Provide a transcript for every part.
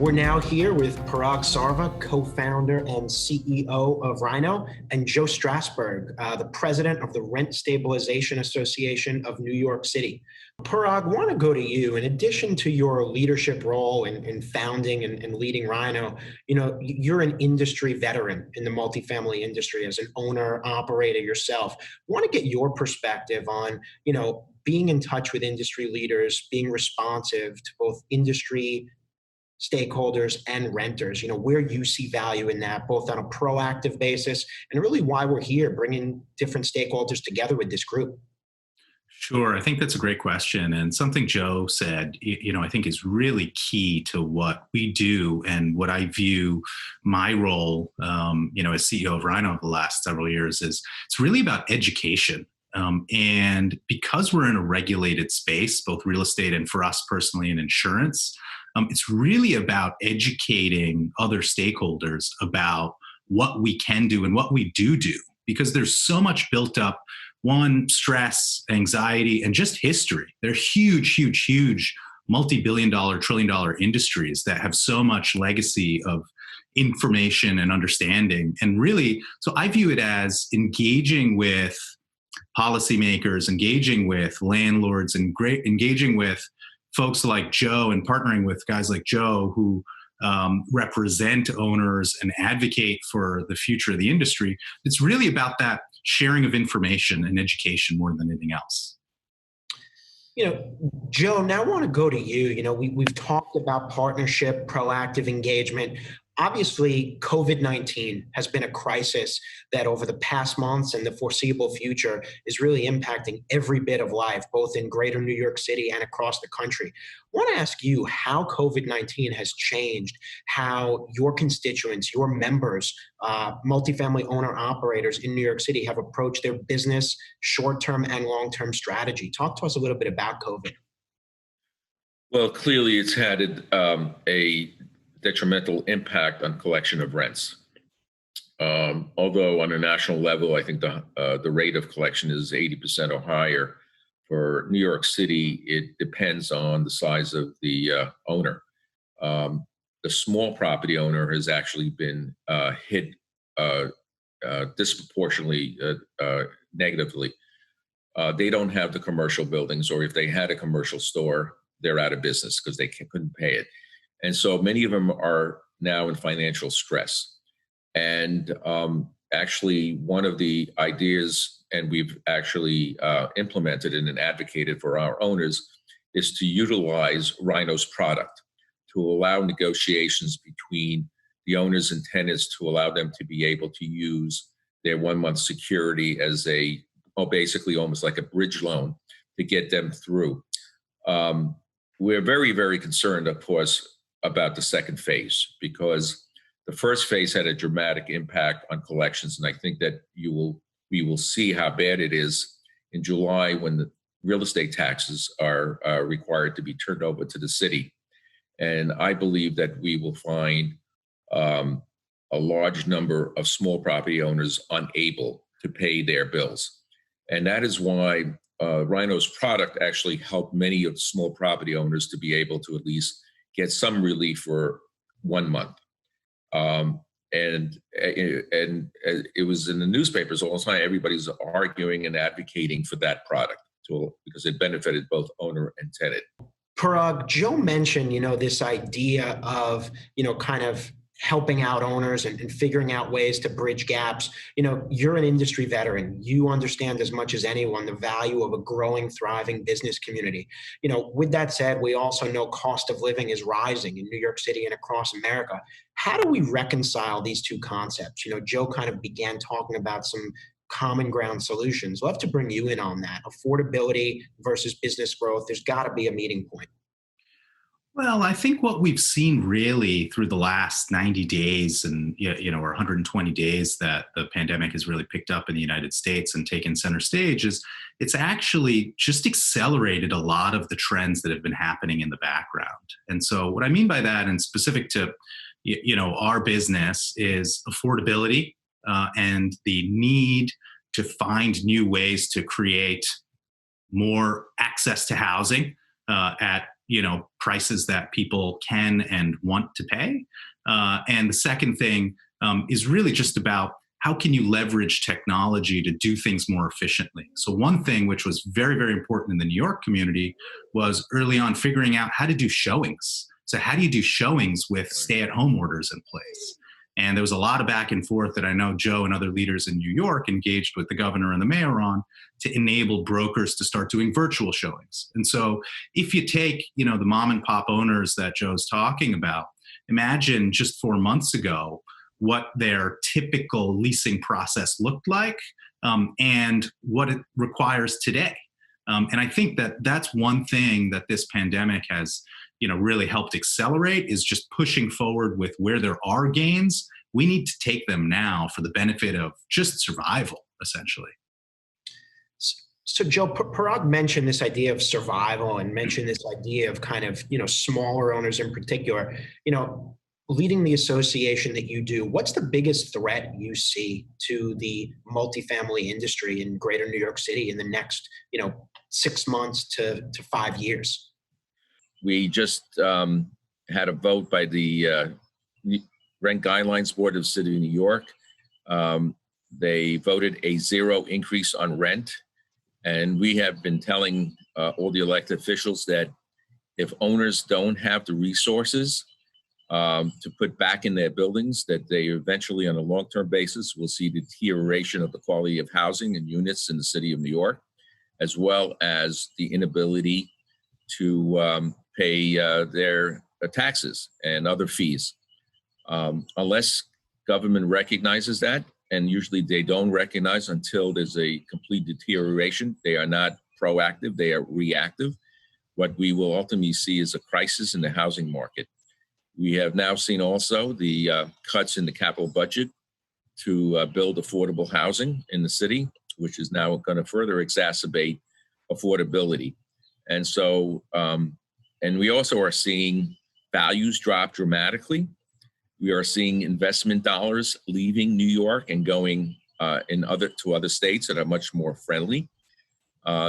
We're now here with Paraag Sarva, co-founder and CEO of Rhino, and Joe Strasburg, the president of the Rent Stabilization Association of New York City. Parag, I want to go to you. In addition to your leadership role in founding and leading Rhino, you're an industry veteran in the multifamily industry as an owner, operator yourself. I want to get your perspective on, being in touch with industry leaders, being responsive to both industry stakeholders and renters, where you see value in that, both on a proactive basis and really why we're here bringing different stakeholders together with this group. Sure. I think that's a great question. And something Joe said, I think is really key to what we do and what I view my role, as CEO of Rhino over the last several years is it's really about education. And because we're in a regulated space, both real estate and for us personally in insurance, it's really about educating other stakeholders about what we can do and what we do, because there's so much built up, one, stress, anxiety, and just history. They're huge, multi-billion dollar, trillion dollar industries that have so much legacy of information and understanding. And really, so I view it as engaging with policymakers, engaging with landlords, and engaging with folks like Joe and partnering with guys like Joe who represent owners and advocate for the future of the industry. It's really about that sharing of information and education more than anything else. Joe, now I want to go to you. We've talked about partnership, proactive engagement. Obviously, COVID-19 has been a crisis that over the past months and the foreseeable future is really impacting every bit of life, both in greater New York City and across the country. I want to ask you how COVID-19 has changed how your constituents, your members, multifamily owner-operators in New York City have approached their business, short-term and long-term strategy. Talk to us a little bit about COVID. Well, clearly it's had a detrimental impact on collection of rents. Although on a national level, I think the rate of collection is 80% or higher. For New York City, it depends on the size of the owner. The small property owner has actually been hit disproportionately negatively. They don't have the commercial buildings, or if they had a commercial store, they're out of business because they couldn't pay it. And so many of them are now in financial stress. And actually, one of the ideas, and we've actually implemented it and advocated for our owners, is to utilize Rhino's product to allow negotiations between the owners and tenants to allow them to be able to use their 1 month security as basically almost like a bridge loan to get them through. We're very, very concerned, of course, about the second phase, because the first phase had a dramatic impact on collections. And I think that we will see how bad it is in July when the real estate taxes are required to be turned over to the city. And I believe that we will find a large number of small property owners unable to pay their bills. And that is why Rhino's product actually helped many of the small property owners to be able to at least get some relief for 1 month. And it was in the newspapers all the time. Everybody's arguing and advocating for that product because it benefited both owner and tenant. Parag, Joe mentioned, this idea of, kind of helping out owners and figuring out ways to bridge gaps. You're an industry veteran. You understand as much as anyone the value of a growing, thriving business community. With that said, we also know cost of living is rising in New York City and across America. How do we reconcile these two concepts? Joe kind of began talking about some common ground solutions. Love to bring you in on that. Affordability versus business growth. There's got to be a meeting point. Well, I think what we've seen really through the last 90 days and, or 120 days that the pandemic has really picked up in the United States and taken center stage is it's actually just accelerated a lot of the trends that have been happening in the background. And so what I mean by that, and specific to, our business, is affordability and the need to find new ways to create more access to housing at prices that people can and want to pay. And the second thing is really just about how can you leverage technology to do things more efficiently. So one thing which was very, very important in the New York community was early on figuring out how to do showings. So how do you do showings with stay-at-home orders in place? And there was a lot of back and forth that I know Joe and other leaders in New York engaged with the governor and the mayor on to enable brokers to start doing virtual showings. And so if you take, the mom and pop owners that Joe's talking about, imagine just 4 months ago what their typical leasing process looked like and what it requires today. And I think that that's one thing that this pandemic has really helped accelerate is just pushing forward with where there are gains. We need to take them now for the benefit of just survival, essentially. So Joe, Parag mentioned this idea of survival and mentioned this idea of kind of, smaller owners in particular, leading the association that you do. What's the biggest threat you see to the multifamily industry in greater New York City in the next, 6 months to 5 years? We just had a vote by the Rent Guidelines Board of the City of New York. They voted a 0 increase on rent. And we have been telling all the elected officials that if owners don't have the resources to put back in their buildings, that they eventually on a long-term basis will see deterioration of the quality of housing and units in the city of New York, as well as the inability to pay their taxes and other fees. Unless government recognizes that, and usually they don't recognize until there's a complete deterioration. They are not proactive, they are reactive. What we will ultimately see is a crisis in the housing market. We have now seen also the cuts in the capital budget to build affordable housing in the city, which is now going to further exacerbate affordability. And so, and we also are seeing values drop dramatically. We are seeing investment dollars leaving New York and going to other states that are much more friendly.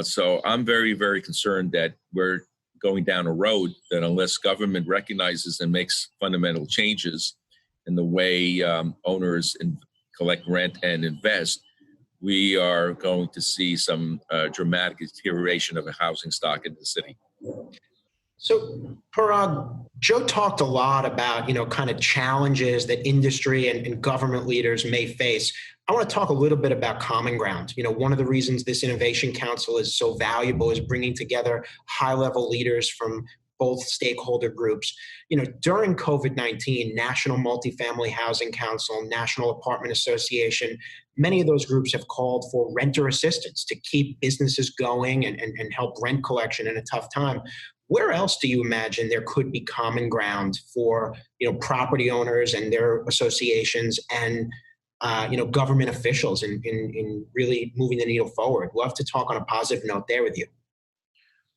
So I'm very, very concerned that we're going down a road that unless government recognizes and makes fundamental changes in the way owners collect rent and invest, we are going to see some dramatic deterioration of the housing stock in the city. So, Parag, Joe talked a lot about, kind of challenges that industry and government leaders may face. I want to talk a little bit about common ground. One of the reasons this Innovation Council is so valuable is bringing together high-level leaders from both stakeholder groups. During COVID-19, National Multifamily Housing Council, National Apartment Association, many of those groups have called for renter assistance to keep businesses going and help rent collection in a tough time. Where else do you imagine there could be common ground for, property owners and their associations and, government officials in really moving the needle forward? Love to talk on a positive note there with you.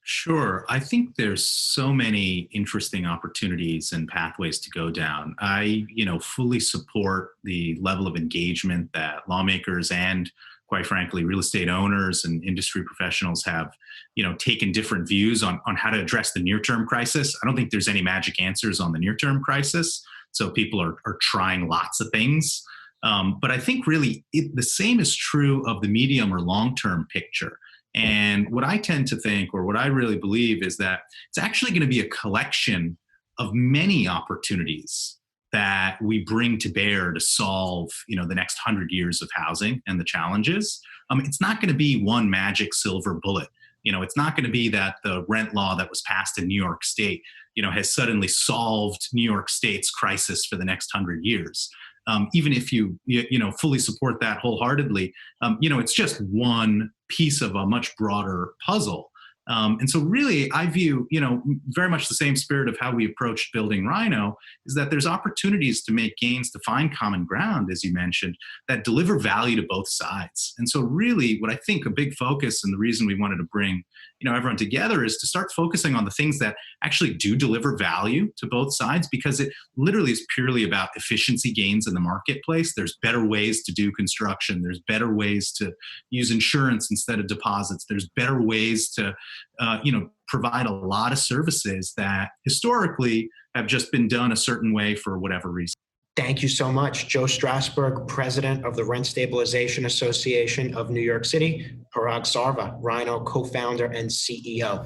Sure. I think there's so many interesting opportunities and pathways to go down. I, fully support the level of engagement that lawmakers and, quite frankly, real estate owners and industry professionals have, taken different views on how to address the near-term crisis. I don't think there's any magic answers on the near-term crisis. So people are trying lots of things. But I think really the same is true of the medium or long-term picture. And what I tend to think, or what I really believe, is that it's actually going to be a collection of many opportunities that we bring to bear to solve, the next 100 years of housing and the challenges. It's not going to be one magic silver bullet. It's not going to be that the rent law that was passed in New York State, has suddenly solved New York State's crisis for the next 100 years. Even if you fully support that wholeheartedly, it's just one piece of a much broader puzzle. And so really, I view, very much the same spirit of how we approached building Rhino, is that there's opportunities to make gains, to find common ground, as you mentioned, that deliver value to both sides. And so really what I think a big focus and the reason we wanted to bring, everyone together is to start focusing on the things that actually do deliver value to both sides, because it literally is purely about efficiency gains in the marketplace. There's better ways to do construction. There's better ways to use insurance instead of deposits. There's better ways to, provide a lot of services that historically have just been done a certain way for whatever reason. Thank you so much. Joe Strasburg, President of the Rent Stabilization Association of New York City. Paraag Sarva, Rhino co-founder and CEO.